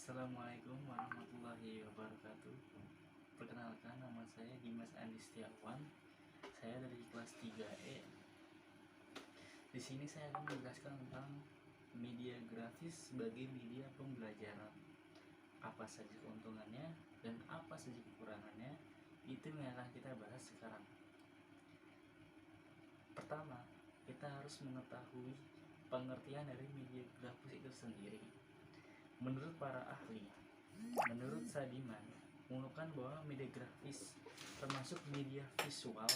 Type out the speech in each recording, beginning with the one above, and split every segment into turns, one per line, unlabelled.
Assalamualaikum warahmatullahi wabarakatuh. Perkenalkan, nama saya Dimas Andi Setiawan. Saya dari kelas 3E. Di sini saya akan menjelaskan tentang media grafis sebagai media pembelajaran. Apa saja keuntungannya dan apa saja kekurangannya, itu yang akan kita bahas sekarang. Pertama, kita harus mengetahui pengertian dari media grafis itu sendiri. Menurut para ahli, menurut Sadiman, mengungkapkan bahwa media grafis termasuk media visual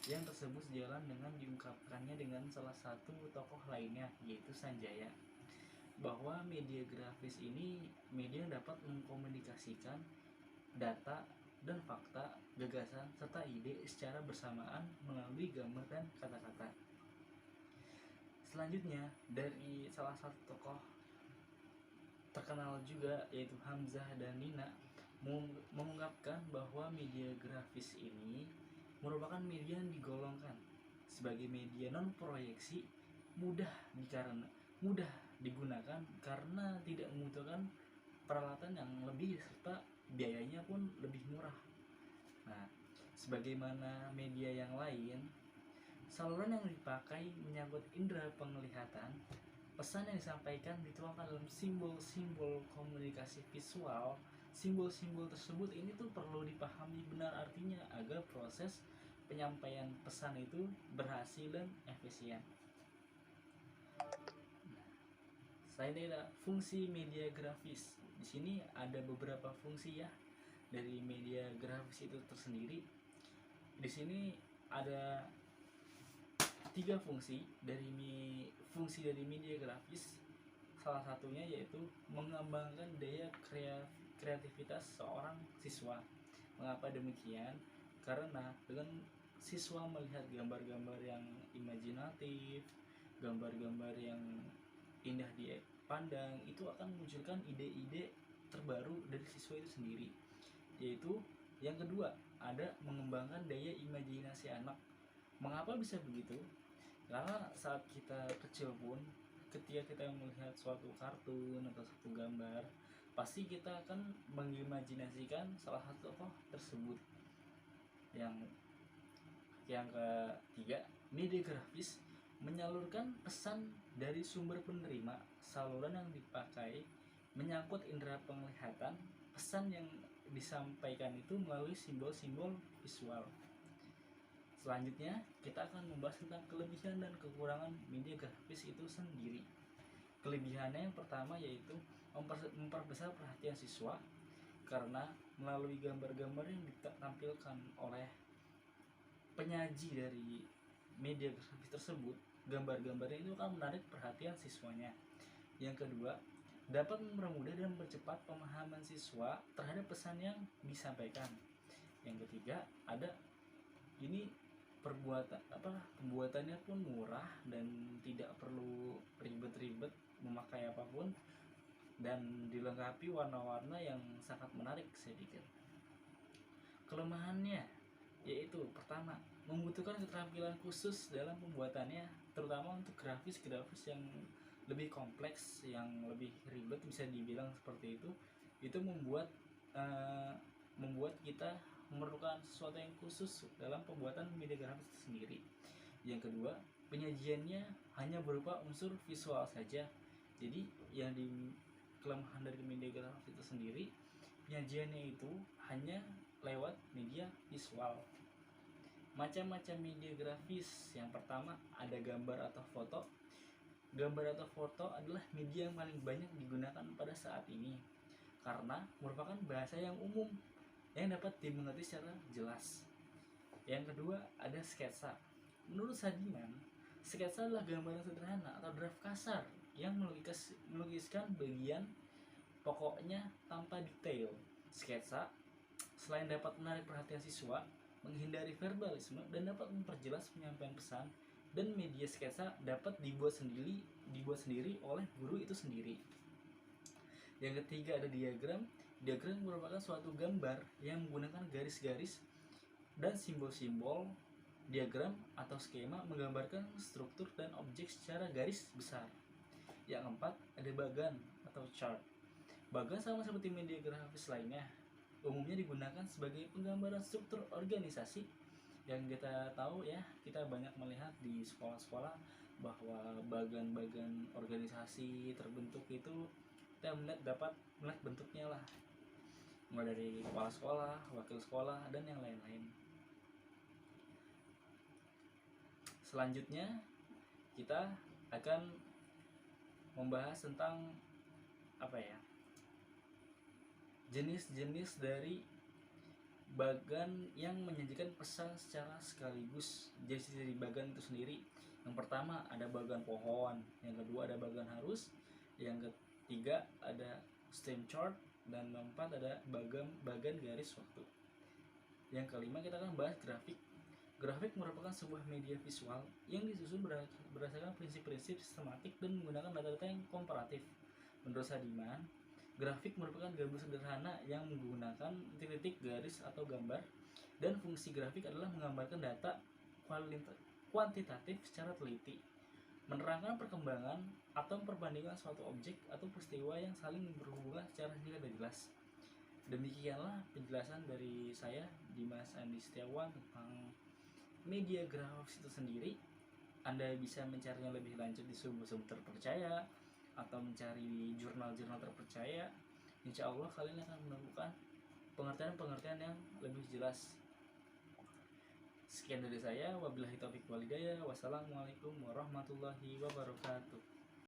yang tersebut sejalan dengan diungkapkannya dengan salah satu tokoh lainnya, yaitu Sanjaya, bahwa media grafis ini media yang dapat mengkomunikasikan data dan fakta, gagasan, serta ide secara bersamaan melalui gambar dan kata-kata. Selanjutnya, dari salah satu tokoh terkenal juga yaitu Hamzah dan Nina mengungkapkan bahwa media grafis ini merupakan media yang digolongkan sebagai media non proyeksi, mudah digunakan karena tidak membutuhkan peralatan yang lebih serta biayanya pun lebih murah. Nah, sebagaimana media yang lain, saluran yang dipakai menyangkut indera penglihatan. Pesan yang disampaikan dituangkan dalam simbol-simbol komunikasi visual. Simbol-simbol tersebut ini tuh perlu dipahami benar artinya agar proses penyampaian pesan itu berhasil dan efisien. Selain itu, fungsi media grafis. Di sini ada beberapa fungsi ya dari media grafis itu tersendiri. Di sini ada 3 fungsi dari media grafis. Salah satunya yaitu mengembangkan daya kreativitas seorang siswa. Mengapa demikian? Karena dengan siswa melihat gambar-gambar yang imajinatif, gambar-gambar yang indah dipandang, itu akan memunculkan ide-ide terbaru dari siswa itu sendiri. Yaitu yang kedua, ada mengembangkan daya imajinasi anak. Mengapa bisa begitu? Karena saat kita kecil pun, ketika kita melihat suatu kartun atau satu gambar, pasti kita akan mengimajinasikan salah satu tokoh tersebut. Yang ketiga, media grafis menyalurkan pesan dari sumber penerima. Saluran yang dipakai menyangkut indera penglihatan. Pesan yang disampaikan itu melalui simbol-simbol visual. Selanjutnya, kita akan membahas tentang kelebihan dan kekurangan media grafis itu sendiri. Kelebihannya yang pertama yaitu memperbesar perhatian siswa, karena melalui gambar-gambar yang ditampilkan oleh penyaji dari media grafis tersebut, gambar-gambarnya itu akan menarik perhatian siswanya. Yang kedua, dapat mempermudah dan mempercepat pemahaman siswa terhadap pesan yang disampaikan. Yang ketiga, ada ini pembuatannya pun murah dan tidak perlu ribet-ribet memakai apapun, dan dilengkapi warna-warna yang sangat menarik sedikit. Kelemahannya yaitu pertama, membutuhkan keterampilan khusus dalam pembuatannya, terutama untuk grafis yang lebih kompleks, yang lebih ribet bisa dibilang seperti itu. Itu membuat kita memerlukan sesuatu yang khusus dalam pembuatan media grafis itu sendiri. Yang kedua, penyajiannya hanya berupa unsur visual saja. Jadi yang kelemahan dari media grafis itu sendiri, penyajiannya itu hanya lewat media visual. Macam-macam media grafis. Yang pertama, ada gambar atau foto. Gambar atau foto adalah media yang paling banyak digunakan pada saat ini karena merupakan bahasa yang umum yang dapat dimengerti secara jelas. Yang kedua, ada sketsa. Menurut Sadiman, sketsa adalah gambaran sederhana atau draft kasar yang melukiskan bagian pokoknya tanpa detail. Sketsa selain dapat menarik perhatian siswa, menghindari verbalisme, dan dapat memperjelas penyampaian pesan, dan media sketsa dapat dibuat sendiri oleh guru itu sendiri. Yang ketiga, ada diagram. Diagram merupakan suatu gambar yang menggunakan garis-garis dan simbol-simbol. Diagram atau skema menggambarkan struktur dan objek secara garis besar. Yang keempat, ada bagan atau chart. Bahkan sama seperti media grafis lainnya, umumnya digunakan sebagai penggambaran struktur organisasi. Yang kita tahu ya, kita banyak melihat di sekolah-sekolah bahwa bagan-bagan organisasi terbentuk itu kita dapat melihat bentuknya lah, mulai dari kepala sekolah, wakil sekolah, dan yang lain-lain. Selanjutnya kita akan membahas tentang apa ya, jenis-jenis dari bagan yang menyajikan pesan secara sekaligus. Jenis dari bagan itu sendiri, yang pertama ada bagan pohon, yang kedua ada bagan harus, yang ketiga ada stem chart, dan keempat ada bagan garis waktu. Yang kelima kita akan bahas grafik. Grafik merupakan sebuah media visual yang disusun berdasarkan prinsip-prinsip sistematik dan menggunakan data-data yang komparatif. Menurut Sadiman, grafik merupakan gambar sederhana yang menggunakan titik-titik, garis, atau gambar, dan fungsi grafik adalah menggambarkan data kuantitatif secara teliti, menerangkan perkembangan atau perbandingan suatu objek atau peristiwa yang saling berhubungan secara singkat dan jelas. Demikianlah penjelasan dari saya, Dimas Andi Setiawan, tentang media grafis itu sendiri. Anda bisa mencarinya lebih lanjut di sumber-sumber terpercaya atau mencari jurnal-jurnal terpercaya. Insya Allah kalian akan menemukan pengertian-pengertian yang lebih jelas. Sekian dari saya, wabillahi taufiq walhidayah. Wassalamualaikum warahmatullahi wabarakatuh.